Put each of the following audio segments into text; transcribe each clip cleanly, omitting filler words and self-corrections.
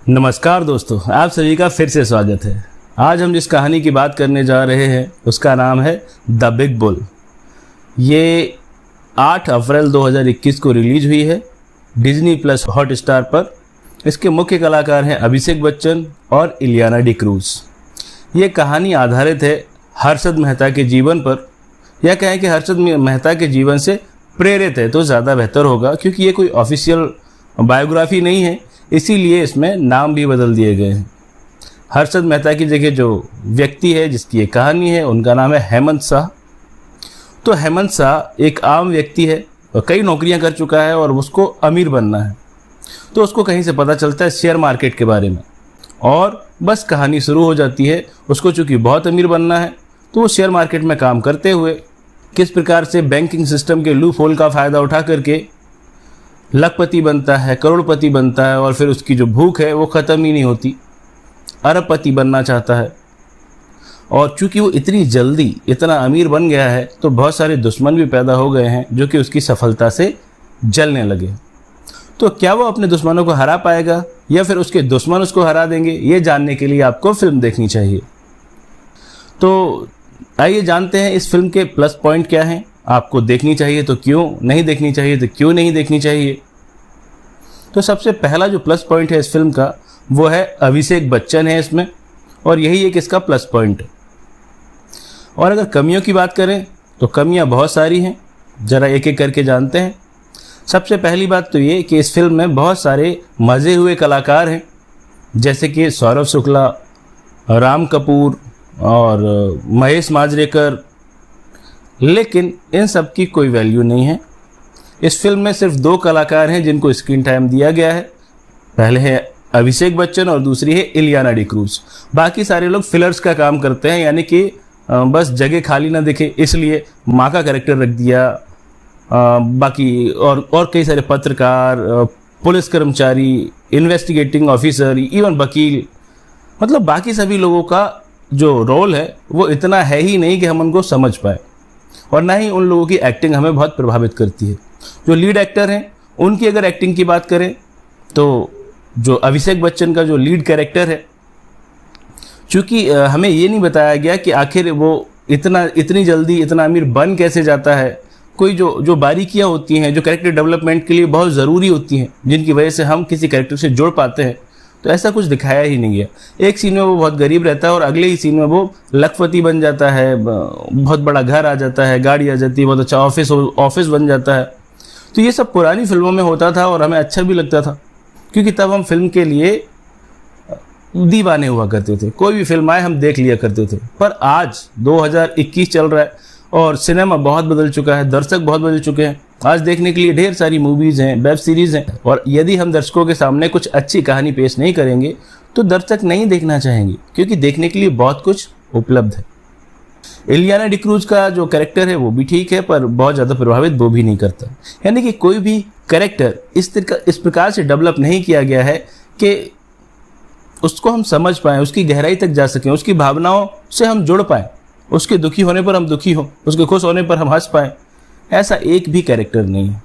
नमस्कार दोस्तों, आप सभी का फिर से स्वागत है। आज हम जिस कहानी की बात करने जा रहे हैं उसका नाम है द बिग बुल। ये 8 अप्रैल 2021 को रिलीज हुई है डिज्नी प्लस हॉटस्टार पर। इसके मुख्य कलाकार हैं अभिषेक बच्चन और इलियाना डिक्रूज। ये कहानी आधारित है हर्षद मेहता के जीवन पर, या कहें कि हर्षद मेहता के जीवन से प्रेरित है तो ज़्यादा बेहतर होगा, क्योंकि ये कोई ऑफिशियल बायोग्राफी नहीं है, इसीलिए इसमें नाम भी बदल दिए गए हैं। हर्षद मेहता की जगह जो व्यक्ति है जिसकी ये कहानी है उनका नाम है हेमंत शाह। तो हेमंत शाह एक आम व्यक्ति है और कई नौकरियां कर चुका है और उसको अमीर बनना है। तो उसको कहीं से पता चलता है शेयर मार्केट के बारे में और बस कहानी शुरू हो जाती है। उसको चूँकि बहुत अमीर बनना है तो वो शेयर मार्केट में काम करते हुए किस प्रकार से बैंकिंग सिस्टम के लूप होल का फ़ायदा उठा करके लखपति बनता है, करोड़पति बनता है, और फिर उसकी जो भूख है वो ख़त्म ही नहीं होती। अरबपति बनना चाहता है और चूंकि वो इतनी जल्दी इतना अमीर बन गया है तो बहुत सारे दुश्मन भी पैदा हो गए हैं जो कि उसकी सफलता से जलने लगे। तो क्या वो अपने दुश्मनों को हरा पाएगा या फिर उसके दुश्मन उसको हरा देंगे, ये जानने के लिए आपको फिल्म देखनी चाहिए। तो आइए जानते हैं इस फिल्म के प्लस पॉइंट क्या हैं। आपको देखनी चाहिए तो क्यों, नहीं देखनी चाहिए तो क्यों नहीं देखनी चाहिए। तो सबसे पहला जो प्लस पॉइंट है इस फिल्म का वो है अभिषेक बच्चन है इसमें, और यही एक इसका प्लस पॉइंट है। और अगर कमियों की बात करें तो कमियां बहुत सारी हैं, ज़रा एक एक करके जानते हैं। सबसे पहली बात तो ये कि इस फिल्म में बहुत सारे मज़े हुए कलाकार हैं, जैसे कि सौरभ शुक्ला, राम कपूर और महेश मांजरेकर, लेकिन इन सब की कोई वैल्यू नहीं है। इस फिल्म में सिर्फ 2 कलाकार हैं जिनको स्क्रीन टाइम दिया गया है। पहले है अभिषेक बच्चन और दूसरी है इलियाना डिक्रूज। बाकी सारे लोग फिलर्स का काम करते हैं, यानी कि बस जगह खाली ना दिखे इसलिए माँ का कैरेक्टर रख दिया। बाकी और कई सारे पत्रकार, पुलिस कर्मचारी, इन्वेस्टिगेटिंग ऑफिसर, इवन वकील, मतलब बाकी सभी लोगों का जो रोल है वो इतना है ही नहीं कि हम उनको समझ पाए, और ना ही उन लोगों की एक्टिंग हमें बहुत प्रभावित करती है। जो लीड एक्टर हैं उनकी अगर एक्टिंग की बात करें तो जो अभिषेक बच्चन का जो लीड कैरेक्टर है, चूँकि हमें ये नहीं बताया गया कि आखिर वो इतनी जल्दी इतना अमीर बन कैसे जाता है। कोई जो बारीकियाँ होती हैं जो कैरेक्टर डेवलपमेंट के लिए बहुत ज़रूरी होती हैं, जिनकी वजह से हम किसी कैरेक्टर से जुड़ पाते हैं, तो ऐसा कुछ दिखाया ही नहीं है। एक सीन में वो बहुत गरीब रहता है और अगले ही सीन में वो लखपति बन जाता है, बहुत बड़ा घर आ जाता है, गाड़ी आ जाती है, बहुत अच्छा ऑफिस बन जाता है। तो ये सब पुरानी फिल्मों में होता था और हमें अच्छा भी लगता था, क्योंकि तब हम फिल्म के लिए दीवाने हुआ करते थे। कोई भी फिल्म आए हम देख लिया करते थे। पर आज 2021 चल रहा है और सिनेमा बहुत बदल चुका है, दर्शक बहुत बदल चुके हैं। आज देखने के लिए ढेर सारी मूवीज़ हैं, वेब सीरीज़ हैं, और यदि हम दर्शकों के सामने कुछ अच्छी कहानी पेश नहीं करेंगे तो दर्शक नहीं देखना चाहेंगे, क्योंकि देखने के लिए बहुत कुछ उपलब्ध है। इलियाना डिक्रूज का जो कैरेक्टर है वो भी ठीक है, पर बहुत ज़्यादा प्रभावित वो भी नहीं करता। यानी कि कोई भी कैरेक्टर इस प्रकार से डेवलप नहीं किया गया है कि उसको हम समझ पाएँ, उसकी गहराई तक जा सकें, उसकी भावनाओं से हम जुड़ पाएँ, उसके दुखी होने पर हम दुखी हों, उसके खुश होने पर हम हंस पाएँ। ऐसा एक भी कैरेक्टर नहीं है।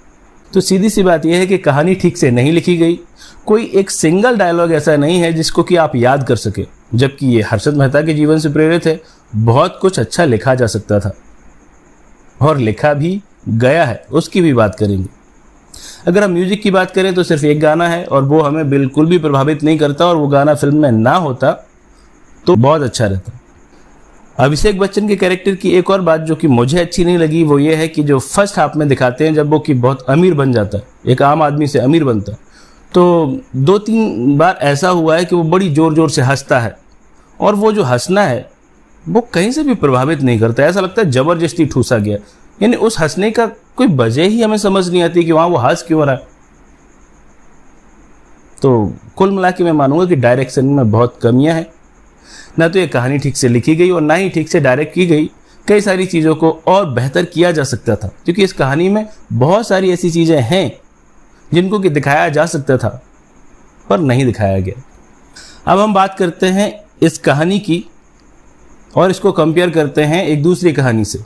तो सीधी सी बात यह है कि कहानी ठीक से नहीं लिखी गई। कोई एक सिंगल डायलॉग ऐसा नहीं है जिसको कि आप याद कर सके, जबकि ये हर्षद मेहता के जीवन से प्रेरित है। बहुत कुछ अच्छा लिखा जा सकता था और लिखा भी गया है, उसकी भी बात करेंगे। अगर हम म्यूजिक की बात करें तो सिर्फ एक गाना है और वो हमें बिल्कुल भी प्रभावित नहीं करता, और वो गाना फिल्म में ना होता तो बहुत अच्छा रहता। अभिषेक बच्चन के कैरेक्टर की एक और बात जो कि मुझे अच्छी नहीं लगी वो ये है कि जो फर्स्ट हाफ में दिखाते हैं जब वो कि बहुत अमीर बन जाता है, एक आम आदमी से अमीर बनता है, तो 2-3 बार ऐसा हुआ है कि वो बड़ी ज़ोर ज़ोर से हंसता है, और वो जो हंसना है वो कहीं से भी प्रभावित नहीं करता। ऐसा लगता है ज़बरदस्ती ठूसा गया, यानी उस हंसने का कोई वजह ही हमें समझ नहीं आती कि वहाँ वो हंस क्यों रहा है। तो कुल मिला के मैं मानूंगा कि डायरेक्शन में बहुत कमियाँ हैं। ना तो ये कहानी ठीक से लिखी गई और ना ही ठीक से डायरेक्ट की गई। कई सारी चीज़ों को और बेहतर किया जा सकता था, क्योंकि इस कहानी में बहुत सारी ऐसी चीज़ें हैं जिनको कि दिखाया जा सकता था पर नहीं दिखाया गया। अब हम बात करते हैं इस कहानी की और इसको कंपेयर करते हैं एक दूसरी कहानी से।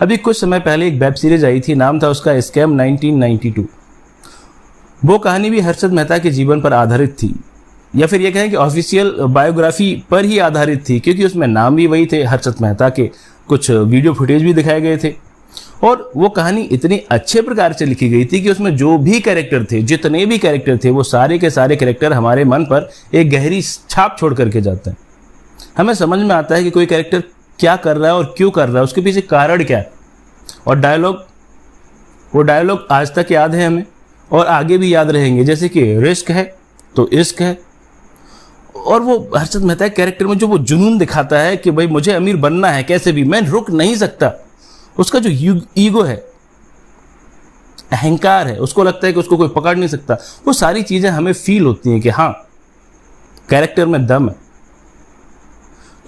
अभी कुछ समय पहले एक वेब सीरीज आई थी, नाम था उसका स्कैम 1992। वो कहानी भी हर्षद मेहता के जीवन पर आधारित थी। या फिर ये कहें कि ऑफिशियल बायोग्राफी पर ही आधारित थी, क्योंकि उसमें नाम भी वही थे, हर्षद मेहता के कुछ वीडियो फुटेज भी दिखाए गए थे। और वो कहानी इतनी अच्छे प्रकार से लिखी गई थी कि उसमें जो भी कैरेक्टर थे, जितने भी कैरेक्टर थे, वो सारे के सारे कैरेक्टर हमारे मन पर एक गहरी छाप छोड़ करके जाते हैं। हमें समझ में आता है कि कोई कैरेक्टर क्या कर रहा है और क्यों कर रहा है, उसके पीछे कारण क्या है। और वो डायलॉग आज तक याद है हमें और आगे भी याद रहेंगे, जैसे कि रिस्क है तो इश्क है। और वो हर्षद मेहता के कैरेक्टर में जो वो जुनून दिखाता है कि भाई मुझे अमीर बनना है, कैसे भी, मैं रुक नहीं सकता। उसका जो ईगो है, अहंकार है, उसको लगता है कि उसको कोई पकड़ नहीं सकता। वो सारी चीजें हमें फील होती हैं कि हाँ, कैरेक्टर में दम है।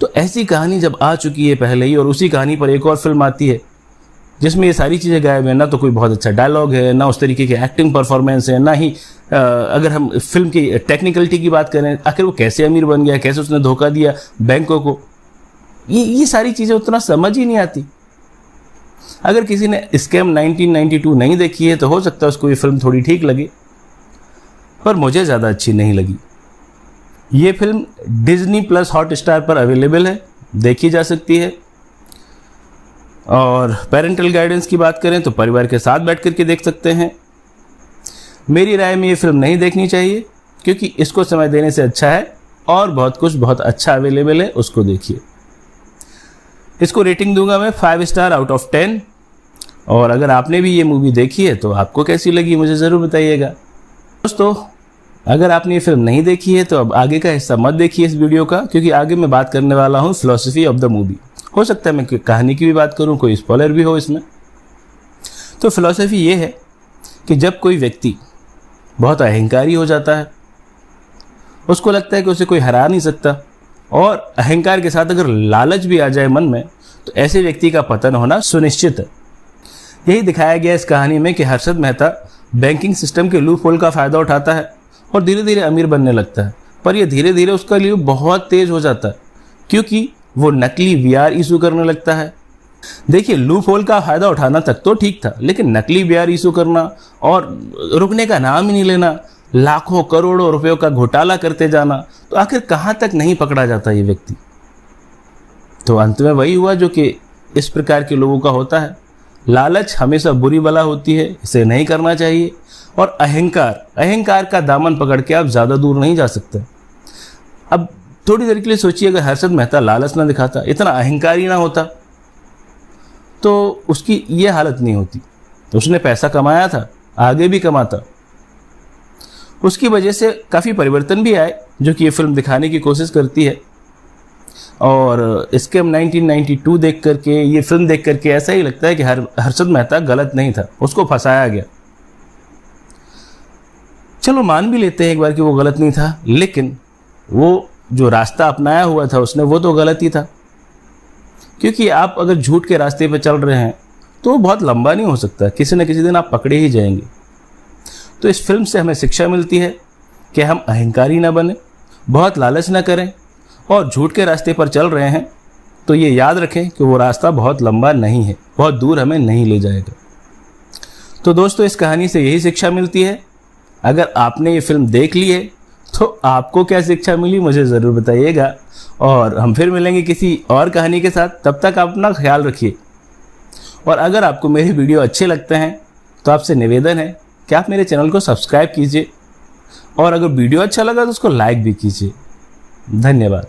तो ऐसी कहानी जब आ चुकी है पहले ही, और उसी कहानी पर एक और फिल्म आती है जिसमें ये सारी चीज़ें गायब है, ना तो कोई बहुत अच्छा डायलॉग है, ना उस तरीके की एक्टिंग परफॉर्मेंस है, ना ही अगर हम फिल्म की टेक्निकलिटी की बात करें, आखिर वो कैसे अमीर बन गया, कैसे उसने धोखा दिया बैंकों को, ये सारी चीज़ें उतना समझ ही नहीं आती। अगर किसी ने स्कैम 1992 नहीं देखी है तो हो सकता है उसको ये फिल्म थोड़ी ठीक लगे, पर मुझे ज़्यादा अच्छी नहीं लगी। ये फिल्म डिज्नी प्लस हॉटस्टार पर अवेलेबल है, देखी जा सकती है। और पेरेंटल गाइडेंस की बात करें तो परिवार के साथ बैठ कर के देख सकते हैं। मेरी राय में ये फिल्म नहीं देखनी चाहिए, क्योंकि इसको समय देने से अच्छा है और बहुत कुछ बहुत अच्छा अवेलेबल है, उसको देखिए। इसको रेटिंग दूंगा मैं 5 स्टार आउट ऑफ 10। और अगर आपने भी ये मूवी देखी है तो आपको कैसी लगी मुझे ज़रूर बताइएगा। दोस्तों, अगर आपने ये फिल्म नहीं देखी है तो अब आगे का हिस्सा मत देखिए इस वीडियो का, क्योंकि आगे मैं बात करने वाला हूँ फिलॉसफी ऑफ द मूवी। हो सकता है मैं कहानी की भी बात करूँ, कोई स्पॉइलर भी हो इसमें। तो फिलॉसफी ये है कि जब कोई व्यक्ति बहुत अहंकारी हो जाता है, उसको लगता है कि उसे कोई हरा नहीं सकता, और अहंकार के साथ अगर लालच भी आ जाए मन में, तो ऐसे व्यक्ति का पतन होना सुनिश्चित है। यही दिखाया गया इस कहानी में कि हर्षद मेहता बैंकिंग सिस्टम के लूप होल का फ़ायदा उठाता है और धीरे धीरे अमीर बनने लगता है। पर यह धीरे धीरे उसका लिए बहुत तेज हो जाता है, क्योंकि वो नकली वीआर इशू करने लगता है। देखिए, लूप होल का फ़ायदा उठाना तक तो ठीक था, लेकिन नकली वीआर इशू करना और रुकने का नाम ही नहीं लेना, लाखों करोड़ों रुपयों का घोटाला करते जाना, तो आखिर कहाँ तक नहीं पकड़ा जाता ये व्यक्ति। तो अंत में वही हुआ जो कि इस प्रकार के लोगों का होता है। लालच हमेशा बुरी बला होती है, इसे नहीं करना चाहिए। और अहंकार का दामन पकड़ के आप ज़्यादा दूर नहीं जा सकते। अब थोड़ी देर के लिए सोचिए, अगर हर्षद मेहता लालच ना दिखाता, इतना अहंकारी ना होता, तो उसकी ये हालत नहीं होती। उसने पैसा कमाया था, आगे भी कमाता। उसकी वजह से काफ़ी परिवर्तन भी आए, जो कि ये फिल्म दिखाने की कोशिश करती है। और स्कैम 1992 देख करके, ये फिल्म देख करके ऐसा ही लगता है कि हर्षद मेहता गलत नहीं था, उसको फंसाया गया। चलो मान भी लेते हैं एक बार कि वो गलत नहीं था, लेकिन वो जो रास्ता अपनाया हुआ था उसने, वो तो गलत ही था। क्योंकि आप अगर झूठ के रास्ते पर चल रहे हैं तो वो बहुत लंबा नहीं हो सकता, किसी न किसी दिन आप पकड़े ही जाएंगे। तो इस फिल्म से हमें शिक्षा मिलती है कि हम अहंकारी ना बने, बहुत लालच ना करें, और झूठ के रास्ते पर चल रहे हैं तो ये याद रखें कि वो रास्ता बहुत लंबा नहीं है, बहुत दूर हमें नहीं ले जाएगा। तो दोस्तों, इस कहानी से यही शिक्षा मिलती है। अगर आपने ये फिल्म देख ली है तो आपको क्या शिक्षा मिली मुझे ज़रूर बताइएगा, और हम फिर मिलेंगे किसी और कहानी के साथ। तब तक आप अपना ख्याल रखिए। और अगर आपको मेरे वीडियो अच्छे लगते हैं तो आपसे निवेदन है कि आप मेरे चैनल को सब्सक्राइब कीजिए, और अगर वीडियो अच्छा लगा तो उसको लाइक भी कीजिए। धन्यवाद।